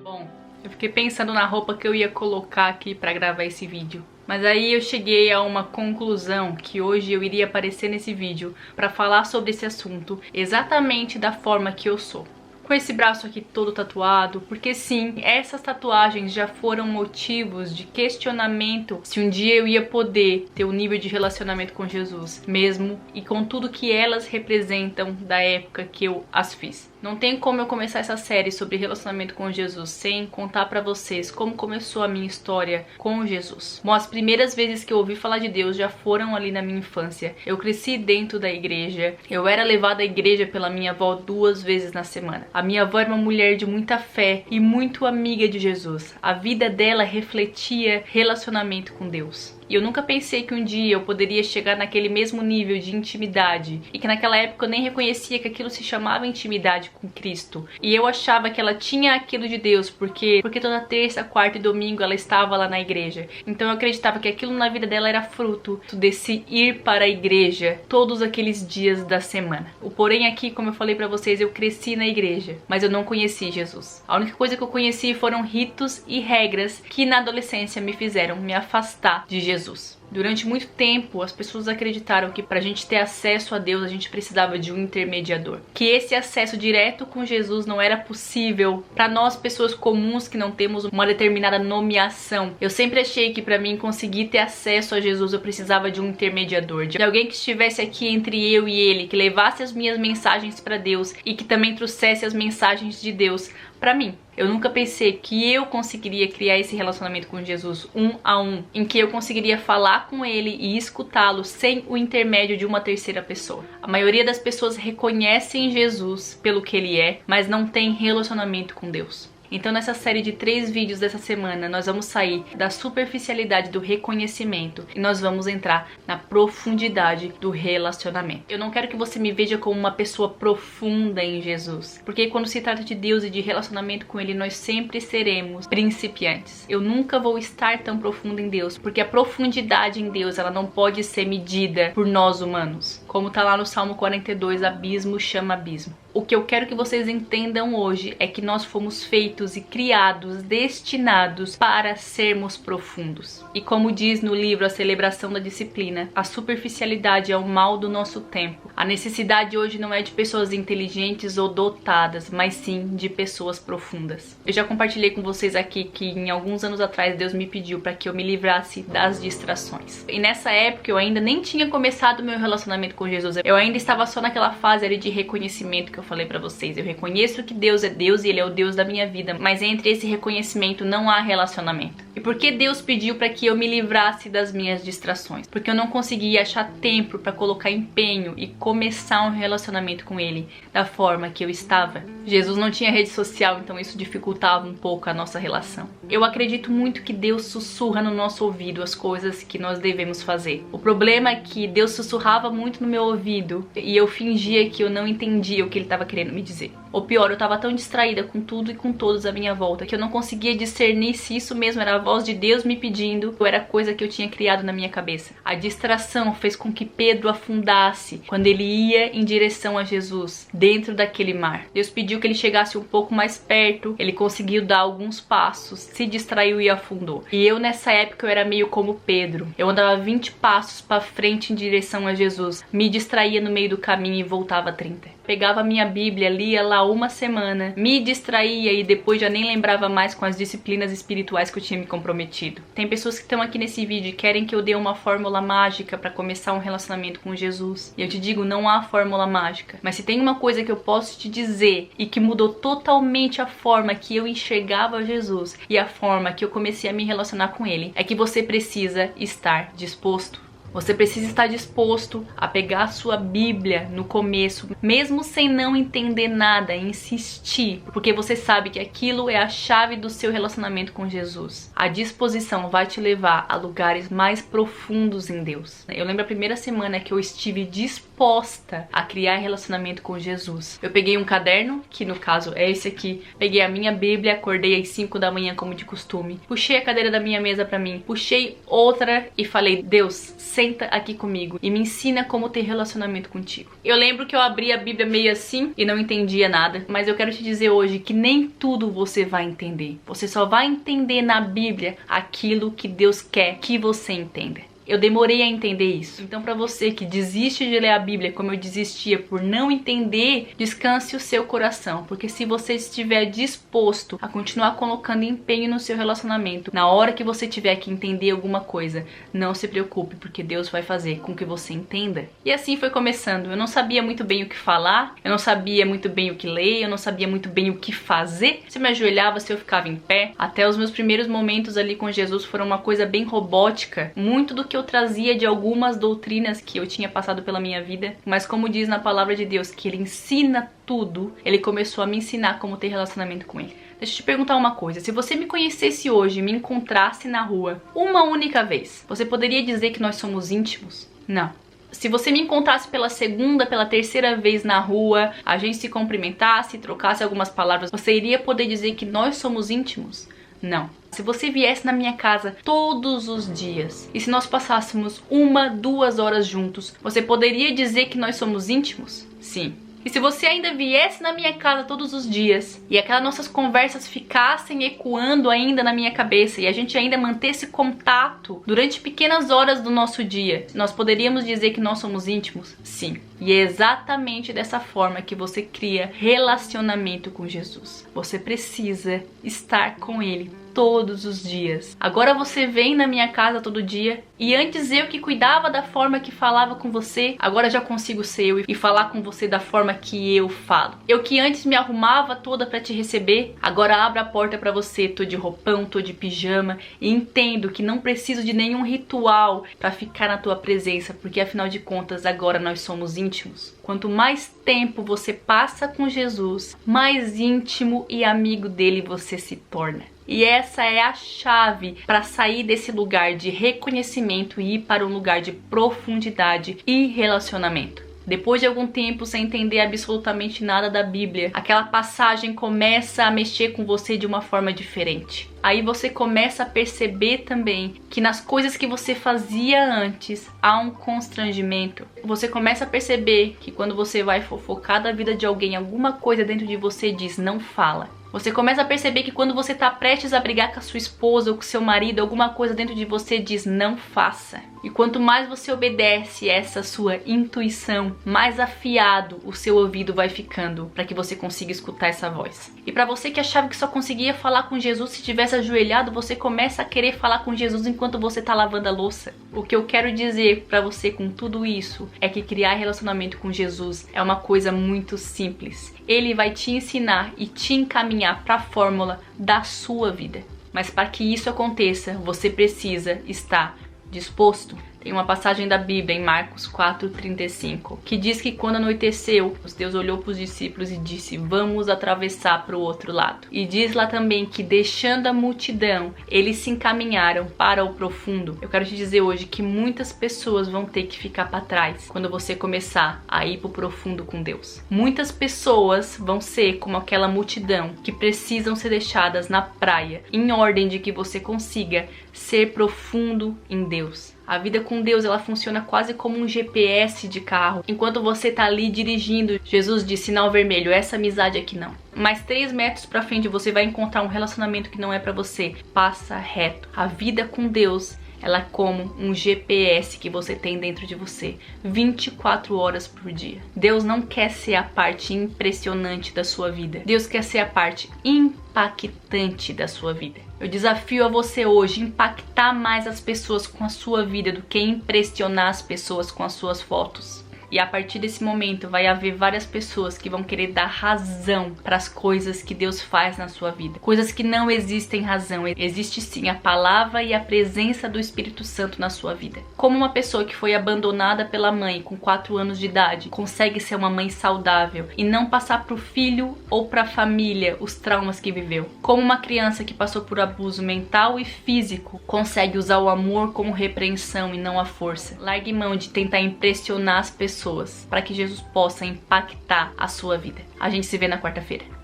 Bom, eu fiquei pensando na roupa que eu ia colocar aqui pra gravar esse vídeo. Mas aí eu cheguei a uma conclusão que hoje eu iria aparecer nesse vídeo pra falar sobre esse assunto exatamente da forma que eu sou. Com esse braço aqui todo tatuado, porque sim, essas tatuagens já foram motivos de questionamento se um dia eu ia poder ter um nível de relacionamento com Jesus mesmo e com tudo que elas representam da época que eu as fiz. Não tem como eu começar essa série sobre relacionamento com Jesus sem contar pra vocês como começou a minha história com Jesus. Bom, as primeiras vezes que eu ouvi falar de Deus já foram ali na minha infância. Eu cresci dentro da igreja, eu era levada à igreja pela minha avó 2 vezes na semana. A minha avó era uma mulher de muita fé e muito amiga de Jesus. A vida dela refletia relacionamento com Deus. E eu nunca pensei que um dia eu poderia chegar naquele mesmo nível de intimidade. E que naquela época eu nem reconhecia que aquilo se chamava intimidade com Cristo. E eu achava que ela tinha aquilo de Deus, porque toda terça, quarta e domingo ela estava lá na igreja. Então eu acreditava que aquilo na vida dela era fruto desse ir para a igreja todos aqueles dias da semana. O porém aqui, como eu falei pra vocês, eu cresci na igreja, mas eu não conheci Jesus. A única coisa que eu conheci foram ritos e regras que na adolescência me fizeram me afastar de Jesus. Durante muito tempo, as pessoas acreditaram que para a gente ter acesso a Deus, a gente precisava de um intermediador. Que esse acesso direto com Jesus não era possível para nós, pessoas comuns que não temos uma determinada nomeação. Eu sempre achei que para mim conseguir ter acesso a Jesus, eu precisava de um intermediador. De alguém que estivesse aqui entre eu e ele, que levasse as minhas mensagens para Deus e que também trouxesse as mensagens de Deus para mim. Eu nunca pensei que eu conseguiria criar esse relacionamento com Jesus 1 a 1, em que eu conseguiria falar com ele e escutá-lo sem o intermédio de uma terceira pessoa. A maioria das pessoas reconhecem Jesus pelo que ele é, mas não tem relacionamento com Deus. Então nessa série de 3 vídeos dessa semana, nós vamos sair da superficialidade do reconhecimento e nós vamos entrar na profundidade do relacionamento. Eu não quero que você me veja como uma pessoa profunda em Jesus, porque quando se trata de Deus e de relacionamento com Ele, nós sempre seremos principiantes. Eu nunca vou estar tão profunda em Deus, porque a profundidade em Deus, ela não pode ser medida por nós humanos. Como tá lá no Salmo 42, abismo chama abismo. O que eu quero que vocês entendam hoje é que nós fomos feitos e criados, destinados para sermos profundos. E como diz no livro A Celebração da Disciplina, a superficialidade é o mal do nosso tempo. A necessidade hoje não é de pessoas inteligentes ou dotadas, mas sim de pessoas profundas. Eu já compartilhei com vocês aqui que em alguns anos atrás Deus me pediu para que eu me livrasse das distrações. E nessa época eu ainda nem tinha começado meu relacionamento com Jesus. Eu ainda estava só naquela fase ali de reconhecimento que eu falei pra vocês. Eu reconheço que Deus é Deus e Ele é o Deus da minha vida, mas entre esse reconhecimento não há relacionamento. E por que Deus pediu para que eu me livrasse das minhas distrações? Porque eu não conseguia achar tempo para colocar empenho e começar um relacionamento com Ele da forma que eu estava. Jesus não tinha rede social, então isso dificultava um pouco a nossa relação. Eu acredito muito que Deus sussurra no nosso ouvido as coisas que nós devemos fazer. O problema é que Deus sussurrava muito no meu ouvido e eu fingia que eu não entendia o que Ele estava querendo me dizer. Ou pior, eu estava tão distraída com tudo e com todos à minha volta que eu não conseguia discernir se isso mesmo era a voz de Deus me pedindo ou era coisa que eu tinha criado na minha cabeça. A distração fez com que Pedro afundasse quando ele ia em direção a Jesus, dentro daquele mar. Deus pediu que ele chegasse um pouco mais perto, ele conseguiu dar alguns passos, se distraiu e afundou. E eu nessa época eu era meio como Pedro. Eu andava 20 passos para frente em direção a Jesus, me distraía no meio do caminho e voltava 30. Pegava a minha Bíblia, lia lá uma semana, me distraía e depois já nem lembrava mais com as disciplinas espirituais que eu tinha me comprometido. Tem pessoas que estão aqui nesse vídeo e querem que eu dê uma fórmula mágica para começar um relacionamento com Jesus. E eu te digo, não há fórmula mágica. Mas se tem uma coisa que eu posso te dizer e que mudou totalmente a forma que eu enxergava Jesus e a forma que eu comecei a me relacionar com Ele, é que você precisa estar disposto. Você precisa estar disposto a pegar a sua Bíblia no começo, mesmo sem não entender nada, insistir, porque você sabe que aquilo é a chave do seu relacionamento com Jesus. A disposição vai te levar a lugares mais profundos em Deus. Eu lembro a primeira semana que eu estive disposto disposta a criar relacionamento com Jesus. Eu peguei um caderno, que no caso é esse aqui, peguei a minha Bíblia, acordei às 5 da manhã como de costume, puxei a cadeira da minha mesa pra mim, puxei outra e falei: Deus, senta aqui comigo e me ensina como ter relacionamento contigo. Eu lembro que eu abri a Bíblia meio assim e não entendia nada, mas eu quero te dizer hoje que nem tudo você vai entender. Você só vai entender na Bíblia aquilo que Deus quer que você entenda. Eu demorei a entender isso. Então, para você que desiste de ler a Bíblia como eu desistia por não entender, descanse o seu coração, porque se você estiver disposto a continuar colocando empenho no seu relacionamento, na hora que você tiver que entender alguma coisa, não se preocupe, porque Deus vai fazer com que você entenda. E assim foi começando. Eu não sabia muito bem o que falar, eu não sabia muito bem o que ler, eu não sabia muito bem o que fazer. Se eu me ajoelhava, se eu ficava em pé. Até os meus primeiros momentos ali com Jesus foram uma coisa bem robótica, muito do que eu trazia de algumas doutrinas que eu tinha passado pela minha vida, mas como diz na palavra de Deus que ele ensina tudo, ele começou a me ensinar como ter relacionamento com ele. Deixa eu te perguntar uma coisa: se você me conhecesse hoje e me encontrasse na rua uma única vez, você poderia dizer que nós somos íntimos? Não. Se você me encontrasse pela segunda, pela terceira vez na rua, a gente se cumprimentasse, trocasse algumas palavras, você iria poder dizer que nós somos íntimos? Não. Se você viesse na minha casa todos os dias e se nós passássemos 1, 2 horas juntos, você poderia dizer que nós somos íntimos? Sim. E se você ainda viesse na minha casa todos os dias e aquelas nossas conversas ficassem ecoando ainda na minha cabeça e a gente ainda mantesse contato durante pequenas horas do nosso dia, nós poderíamos dizer que nós somos íntimos? Sim. E é exatamente dessa forma que você cria relacionamento com Jesus. Você precisa estar com Ele todos os dias. Agora você vem na minha casa todo dia e antes eu que cuidava da forma que falava com você, agora já consigo ser eu e falar com você da forma que eu falo. Eu que antes me arrumava toda pra te receber, agora abro a porta pra você, tô de roupão, tô de pijama e entendo que não preciso de nenhum ritual pra ficar na tua presença, porque afinal de contas agora nós somos íntimos. Quanto mais tempo você passa com Jesus, mais íntimo e amigo dele você se torna. E essa é a chave para sair desse lugar de reconhecimento e ir para um lugar de profundidade e relacionamento. Depois de algum tempo sem entender absolutamente nada da Bíblia, aquela passagem começa a mexer com você de uma forma diferente. Aí você começa a perceber também que nas coisas que você fazia antes há um constrangimento. Você começa a perceber que quando você vai fofocar da vida de alguém, alguma coisa dentro de você diz: não fala. Você começa a perceber que quando você está prestes a brigar com a sua esposa ou com seu marido, alguma coisa dentro de você diz: não faça. E quanto mais você obedece essa sua intuição, mais afiado o seu ouvido vai ficando para que você consiga escutar essa voz. E para você que achava que só conseguia falar com Jesus se tivesse ajoelhado, você começa a querer falar com Jesus enquanto você está lavando a louça. O que eu quero dizer para você com tudo isso é que criar relacionamento com Jesus é uma coisa muito simples. Ele vai te ensinar e te encaminhar para a fórmula da sua vida. Mas para que isso aconteça, você precisa estar disposto. Tem uma passagem da Bíblia em Marcos 4:35 que diz que quando anoiteceu, Deus olhou para os discípulos e disse: vamos atravessar para o outro lado. E diz lá também que deixando a multidão, eles se encaminharam para o profundo. Eu quero te dizer hoje que muitas pessoas vão ter que ficar para trás quando você começar a ir para o profundo com Deus. Muitas pessoas vão ser como aquela multidão que precisam ser deixadas na praia, em ordem de que você consiga ser profundo em Deus. A vida com Deus, ela funciona quase como um GPS de carro. Enquanto você tá ali dirigindo, Jesus diz: sinal vermelho, essa amizade aqui não. Mais 3 metros pra frente você vai encontrar um relacionamento que não é pra você. Passa reto. A vida com Deus, ela é como um GPS que você tem dentro de você, 24 horas por dia. Deus não quer ser a parte impressionante da sua vida. Deus quer ser a parte impactante da sua vida. Eu desafio a você hoje impactar mais as pessoas com a sua vida do que impressionar as pessoas com as suas fotos. E a partir desse momento vai haver várias pessoas que vão querer dar razão para as coisas que Deus faz na sua vida. Coisas que não existem razão. Existe sim a palavra e a presença do Espírito Santo na sua vida. Como uma pessoa que foi abandonada pela mãe com 4 anos de idade consegue ser uma mãe saudável e não passar para o filho ou para a família os traumas que viveu. Como uma criança que passou por abuso mental e físico consegue usar o amor como repreensão e não a força. Largue mão de tentar impressionar as pessoas pessoas para que Jesus possa impactar a sua vida. A gente se vê na quarta-feira.